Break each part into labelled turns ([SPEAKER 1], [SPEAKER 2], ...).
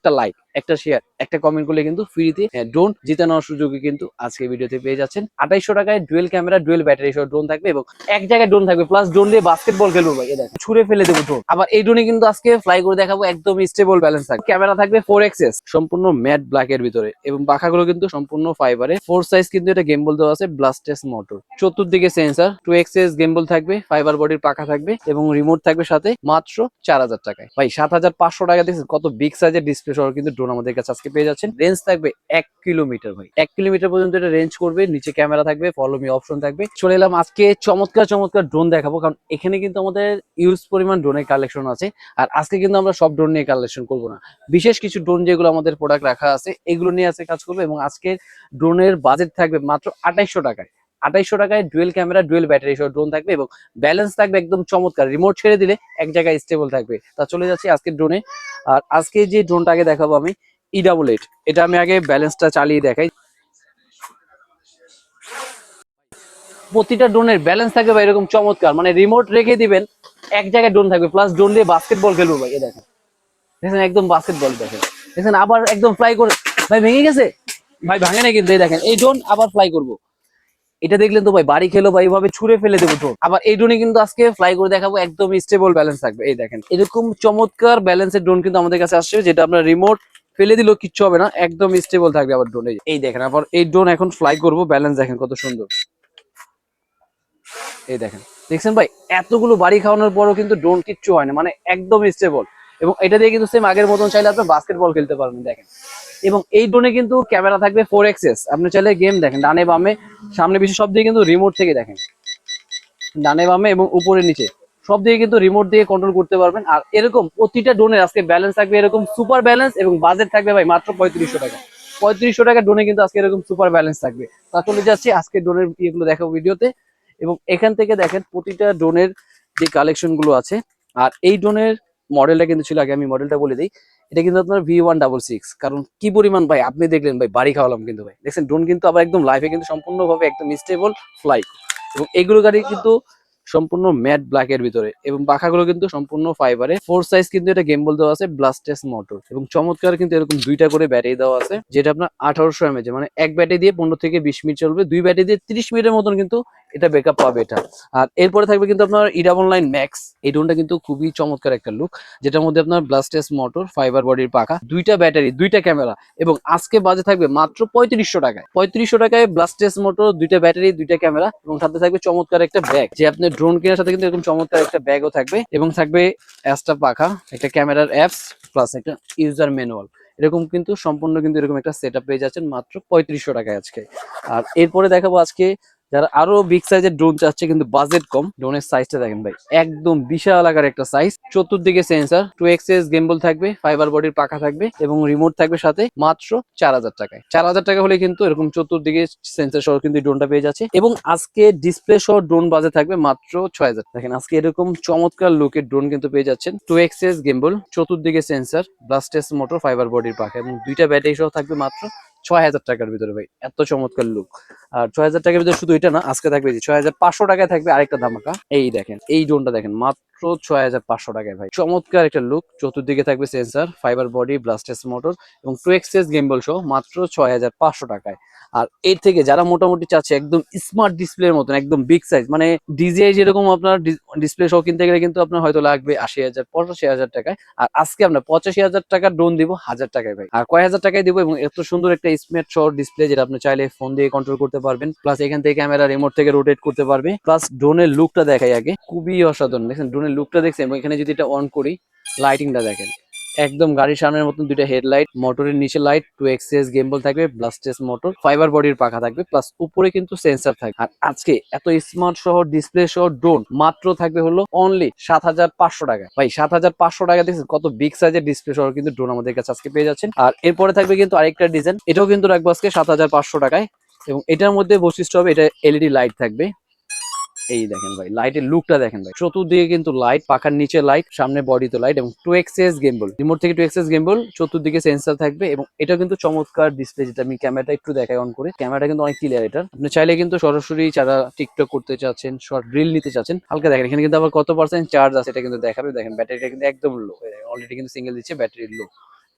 [SPEAKER 1] একটা লাইক, একটা শেয়ার, একটা কমেন্ট করলে কিন্তু ফ্রিতে ড্রোন জিতানোর সুযোগে কিন্তু আজকে ভিডিওতে পেয়ে যাচ্ছেন। 2800 টাকায় ডুয়েল ক্যামেরা, ডুয়েল ব্যাটারি সহ ড্রোন থাকবে এবং এক জায়গায় ড্রোন থাকবে, প্লাস ড্রোন দিয়ে বাস্কেটবল খেলবো ভাই। এটা ছুড়ে ফেলে দেবো ড্রোন। আবার এই ড্রোনে কিন্তু আজকে ফ্লাই করে দেখাবো, একদম স্টেবল ব্যালেন্স থাকবে। ক্যামেরা থাকবে 4xs সম্পূর্ণ ম্যাট ব্ল্যাক এর ভিতরে এবং পাখাগুলো কিন্তু সম্পূর্ণ ফাইবারে। 4 সাইজ কিন্তু এটা গেমবল দেওয়া আছে, ব্লাস্টেস মোটর। চতুর্দিকে সেন্সর, 2xs গেমবল থাকবে, ফাইবার বডির পাখা থাকবে এবং রিমোট থাকবে সাথে, মাত্র 4000 টাকায় ভাই। 7500 টাকা দিচ্ছেন, কত বিগ সাইজের ডিসপ্লে সহ কিন্তু ড্রোন আমাদের কাছে আজকে পেয়ে যাচ্ছেন। রেঞ্জ থাকবে 1 কিলোমিটার ভাই, 1 কিলোমিটার পর্যন্ত এটা রেঞ্জ করবে। নিচে ক্যামেরা থাকবে, ফলো মি অপশন থাকবে। চলে এলাম আজকে চমৎকার চমৎকার ড্রোন দেখাবো, কারণ এখানে কিন্তু আমাদের ইউজ পরিমাণ ড্রোনের কালেকশন আছে। আর আজকে কিন্তু আমরা সব ড্রোন নিয়ে কালেকশন করবো না, বিশেষ কিছু ড্রোন যেগুলো আমাদের প্রোডাক্ট রাখা আছে এগুলো নিয়ে আজকে কাজ করবো। এবং আজকের ড্রোনের বাজেট থাকবে মাত্র 2800 টাকায়। 2800 টাকায় ডুয়েল ক্যামেরা, ডুয়েল ব্যাটারি সহ ড্রোন থাকবে এবং ব্যালেন্স থাকবে একদম চমৎকার। রিমোট ছেড়ে দিলে এক জায়গায় স্টেবল থাকবে। তা চলে যাচ্ছি আজকের ড্রোনে। আর আজকে যে ড্রোনটা আগে দেখাবো আমি, E88। এটা আমি আগে ব্যালেন্সটা চালিয়ে দেখাই। প্রতিটা ড্রোনের ব্যালেন্স থাকবে ভাই এরকম চমৎকার, মানে রিমোট রেখে দিবেন, এক জায়গায় ড্রোন থাকবে, প্লাস ড্রোন দিয়ে বাস্কেটবল খেলবো ভাই। এই দেখেন, দেখেন একদম বাস্কেটবল। দেখেন দেখেন আবার একদম ফ্লাই করে ভাই, ভেঙে গেছে ভাই, ভাঙে না কিন্তু। এই দেখেন এই ড্রোন আবার ফ্লাই করবো, এটা দেখলেন তো ভাই, বাড়ি খেলো ভাই, এইভাবে ছুড়ে ফেলে দেবো ড্রোন। আবার এই ড্রোনে কিন্তু আজকে ফ্লাই করে দেখাবো, একদম স্টেবল ব্যালেন্স থাকবে। এই দেখেন এরকম চমৎকার ব্যালেন্সের ড্রোন কিন্তু আমাদের কাছে আসছে, যেটা আপনার রিমোট ফেলে দিলেও কিচ্ছু হবে না, একদম স্টেবল থাকবে আবার ড্রোনে। এই দেখেন আবার এই ড্রোন এখন ফ্লাই করবো, ব্যালেন্স দেখেন কত সুন্দর। এই দেখেন, দেখছেন ভাই, এতগুলো বাড়ি খাওয়ানোর পরও কিন্তু ড্রোন কিচ্ছু হয় না, মানে একদম স্টেবল। এবং এটা দিয়ে কিন্তু সেম আগের মতন চাইলে আপনি বাস্কেটবল খেলতে পারবেন। দেখেন, এবং এই ড্রোনে কিন্তু ক্যামেরা থাকবে 4xs। আপনি চাইলে গেম দেখেন, ডানে বামে সামনে পিছনে সব দিকে কিন্তু রিমোট থেকে দেখেন, ডানে বামে এবং উপরে নিচে সব দিকে কিন্তু রিমোট দিয়ে কন্ট্রোল করতে পারবেন। আর এরকম প্রতিটা ড্রোনের আজকে ব্যালেন্স থাকবে এরকম সুপার ব্যালেন্স, এবং বাজেট থাকবে ভাই মাত্র 3500 টাকা। 3500 টাকা ড্রোনে কিন্তু আজকে এরকম সুপার ব্যালেন্স থাকবে। তা চলে যাচ্ছি আজকে ড্রোনের ইয়েগুলো দেখাবো ভিডিওতে। এবং এখান থেকে দেখেন প্রতিটা ড্রোনের যে কালেকশন গুলো আছে। আর এই ড্রোনের মডেলটা কিন্তু ছিল, আগে আমি মডেলটা বলে দিই। এটা কিন্তু আপনার V166। কারণ কি পরিমাণ ভাই, আপনি দেখলেন ভাই, বাড়ি খাওয়ালাম কিন্তু ভাই। দেখছেন ড্রোন কিন্তু আবার একদম লাইভে কিন্তু সম্পূর্ণভাবে একদম স্টেবল ফ্লাই। এবং এগুলো গাড়ি কিন্তু সম্পূর্ণ ম্যাট ব্ল্যাক এর ভিতরে এবং পাখাগুলো কিন্তু সম্পূর্ণ ফাইবারে। 4 সাইজ কিন্তু এটা গেমবল দেওয়া আছে, ব্লাস্টেস মোটর। এবং চমৎকার কিন্তু এরকম দুইটা করে ব্যাটারি দেওয়া আছে, যেটা আপনার 1800 mAh, মানে এক ব্যাটারি দিয়ে 15 থেকে 20 মিনিট চলবে, দুই ব্যাটারি দিয়ে 30 মিনিটের মতন কিন্তু এটা ব্যাকআপ পাবে এটা। আর এরপরে থাকবে কিন্তু আপনার E99 Max। এই ড্রোনটা কিন্তু খুবই চমৎকার একটা লুক, যেটার মধ্যে আপনার ব্লাস্টেস মোটর, ফাইবার বডির পাখা, দুইটা ব্যাটারি, দুইটা ক্যামেরা। এবং আজকে বাজে থাকবে মাত্র 3500 টাকায়। 3500 টাকায় ব্লাস্টেস মোটর, দুইটা ব্যাটারি, দুইটা ক্যামেরা, এবং সাথে থাকবে চমৎকার একটা ব্যাগ। যে আপনি ড্রোন কেনার সাথে কিন্তু এরকম চমৎকার একটা ব্যাগও থাকবে, এবং থাকবে অ্যাস্টা পাখা, একটা ক্যামেরার অ্যাপস, প্লাস একটা ইউজার ম্যানুয়াল। এরকম কিন্তু সম্পূর্ণ কিন্তু এরকম একটা সেটআপ পেয়ে যাচ্ছেন মাত্র 3500 টাকায় আজকে। আর এরপরে দেখাবো আজকে যারা আরো বিগ সাইজের ড্রোন চাচ্ছে কিন্তু বাজেট কম, ড্রোনের সাইজটা দেখেন ভাই, একদম বিশাল আকার একটা সাইজ। চতুর্দিকে সেন্সর, 2xs গেমবল থাকবে, ফাইবার বডির পাখা থাকবে এবং রিমোট থাকবে সাথে, মাত্র 4000 টাকায়। 4000 টাকা হলে কিন্তু এরকম চতুর্দিকে সেন্সর সহ কিন্তু ড্রোনটা পেয়ে যাচ্ছে। এবং আজকে ডিসপ্লে সহ ড্রোন বাজে থাকবে মাত্র 6000। দেখেন আজকে এরকম চমৎকার লুকের ড্রোন কিন্তু পেয়ে যাচ্ছেন। 2xs গেমবল, চতুর্দিকে সেন্সর, ব্লাস্টেস মোটর, ফাইবার বডির পাখা এবং দুইটা ব্যাটারি সহ থাকবে মাত্র 6000 টাকার ভিতরে ভাই। এত চমৎকার লুক। আর 6000 টাকার ভিতরে শুধু এটা না, আজকে থাকবে 6500 টাকায় থাকবে আরেকটা ধামাকা। এই দেখেন এই ড্রোনটা দেখেন, মাত্র 6500 টাকায় ভাই। চমৎকার একটা লুক, চতুর্দিকে থাকবে সেন্সর, ফাইবার বডি, ব্লাস্টেস মোটর এবং 2xs গেমবল সহ মাত্র 6500 টাকায়। আর এর থেকে যারা মোটামুটি চাচ্ছে একদম স্মার্ট ডিসপ্লের মতন, একদম বিগ সাইজ, মানে ডিজিআই যেরকম আপনার ডিসপ্লে সহ কিনতে গেলে কিন্তু আপনার হয়তো লাগবে 80,000 85,000 টাকায়। আর আজকে আমরা 85,000 টাকার ড্রোন দিব 1000 টাকায় ভাই। আর কয় হাজার টাকায় দিব, এবং এত সুন্দর একটা স্মার্ট সহ ডিসপ্লে, যেটা আপনি চাইলে ফোন দিয়ে কন্ট্রোল করতে পারবেন, প্লাস এখান থেকে ক্যামেরা রিমোট থেকে রোটেট করতে পারবে। প্লাস ড্রোনের লুকটা দেখাই আগে, খুবই অসাধারণ। দেখেন ড্রোনের লুকটা দেখছেন, এবং এখানে যদি এটা অন করি, লাইটিংটা দেখেন, একদম গাড়ির সামনের মতন দুইটা হেডলাইট, মোটরের নিচে লাইট, 2xs গেমবল থাকবে, ব্লাস্টেস মোটর, ফাইবার বডির পাখা থাকবে, প্লাস উপরে কিন্তু সেন্সর থাকবে। আর আজকে এত স্মার্ট সহ ডিসপ্লে সহ ড্রোন মাত্র থাকবে হলো অনলি 7500 টাকা ভাই। 7500 টাকা দেখছেন কত বিগ সাইজের ডিসপ্লে সহ কিন্তু ড্রোন আমাদের কাছে আজকে পেয়ে যাচ্ছেন। আর এরপরে থাকবে কিন্তু আরেকটা ডিজাইন, এটাও কিন্তু রাখবো আজকে 7500 টাকায়। এবং এটার মধ্যে বৈশিষ্ট্য হবে, এটা এলইডি লাইট থাকবে। এই দেখেন ভাই, লাইটের লুকটা দেখেন ভাই, চতুর্দিকে কিন্তু লাইট, পাখার নিচে লাইট, সামনে বডিতে লাইট, এবং 2xs গেমবল, রিমোট থেকে 2xs গেমবল, চতুর্দিকে সেন্সর থাকবে। এবং এটা কিন্তু চমৎকার ডিসপ্লে, যেটা আমি ক্যামেরাটা একটু দেখাই অন করে, ক্যামেরাটা কিন্তু অনেক ক্লিয়ার। এটা আপনি চাইলে কিন্তু সরাসরি যারা টিকটক করতে চাচ্ছেন, শর্ট রিল নিতে চাচ্ছেন, হালকা দেখেন এখানে কিন্তু আবার কত পার্সেন্ট চার্জ আছে এটা কিন্তু দেখাবে। দেখেন ব্যাটারিটা কিন্তু একদম লো, অলরেডি কিন্তু সিঙ্গেল দিচ্ছে, ব্যাটারি লো।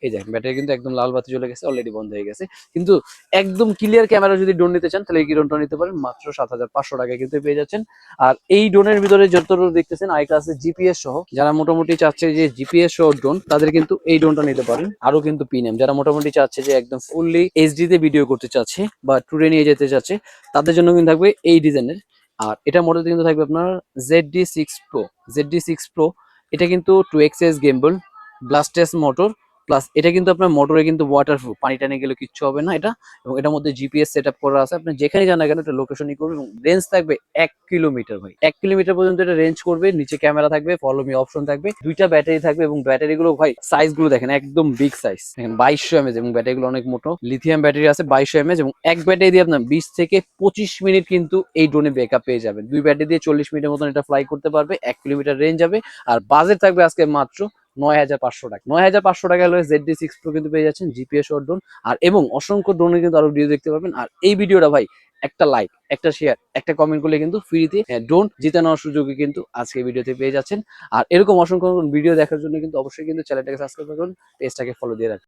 [SPEAKER 1] এই দেখেন ব্যাটারি কিন্তু একদম লাল বাতি জ্বলে গেছে, অলরেডি বন্ধ হয়ে গেছে। কিন্তু একদম ক্লিয়ার ক্যামেরা যদি ড্রোন নিতে চান তাহলে এই ড্রোনটা নিতে পারেন মাত্র 7,500 টাকায় কিন্তু পেয়ে যাচ্ছেন। আর এই ড্রোনের ভিতরে যতটুকু দেখতেছেন আইকা আছে জিপিএস সহ, যারা মোটামুটি চাচ্ছে যে জিপিএস সহ ড্রোন তাদের কিন্তু এই ড্রোনটা নিতে পারেন। আরো কিন্তু পিএনএম যারা মোটামুটি চাচ্ছে যে একদম ফুললি এইচডি তে ভিডিও করতে চাচ্ছে বা ট্যুরে নিয়ে যেতে চাচ্ছে তাদের জন্য কিন্তু থাকবে এই ডিজাইনের। আর এটা মডেল কিন্তু থাকবে আপনার ZD6 Pro। ZD6 Pro এটা কিন্তু 2XS গেমবল, ব্লাস্টেস মোটর, প্লাস এটা কিন্তু আপনার মোটরে কিন্তু ওয়াটারপ্রুফ, পানি টানি গেলে কিচ্ছু হবে না এটা। এবং এটার মধ্যে জিপিএস সেট আপ করা আছে, আপনি যেখানে যান না কেন এটা লোকেশনই করবে। এবং রেঞ্জ থাকবে 1 কিলোমিটার ভাই, 1 কিলোমিটার পর্যন্ত এটা রেঞ্জ করবে। নিচে ক্যামেরা থাকবে, ফলো মি অপশন থাকবে, 2টা ব্যাটারি থাকবে। এবং ব্যাটারি গুলো ভাই সাইজ গুলো দেখেন একদম বিগ সাইজ, দেখেন 2200 mAh এবং ব্যাটারি গুলো অনেক মোটো। লিথিয়াম ব্যাটারি আছে 2200 mAh এবং এক ব্যাটারি দিয়ে আপনার 20 থেকে 25 মিনিট কিন্তু এই ড্রোনে ব্যাকআপ পেয়ে যাবেন। 2 ব্যাটারি দিয়ে 40 মিনিটের মতন এটা ফ্লাই করতে পারবে, 1 কিলোমিটার রেঞ্জ যাবে। আর বাজেট থাকবে আজকে মাত্র 9,500 টাকা। 9,500 টাকা হলে ZD6 Pro কিন্তু পেয়ে যাচ্ছেন জিপিএস সহ ড্রোন। আর এবং অসংখ্য ড্রোনের কিন্তু আরো ভিডিও দেখতে পারবেন। আর এই ভিডিওটা ভাই একটা লাইক, একটা শেয়ার, একটা কমেন্ট করলে কিন্তু ফ্রিতে ড্রোন জিতে নেওয়ার সুযোগই কিন্তু আজকে ভিডিওতে পেয়ে যাচ্ছেন। আর এরকম অসংখ্য ভিডিও দেখার জন্য কিন্তু অবশ্যই কিন্তু চ্যানেলটাকে সাবস্ক্রাইব করুন, পেজটাকে ফলো দিয়ে রাখুন।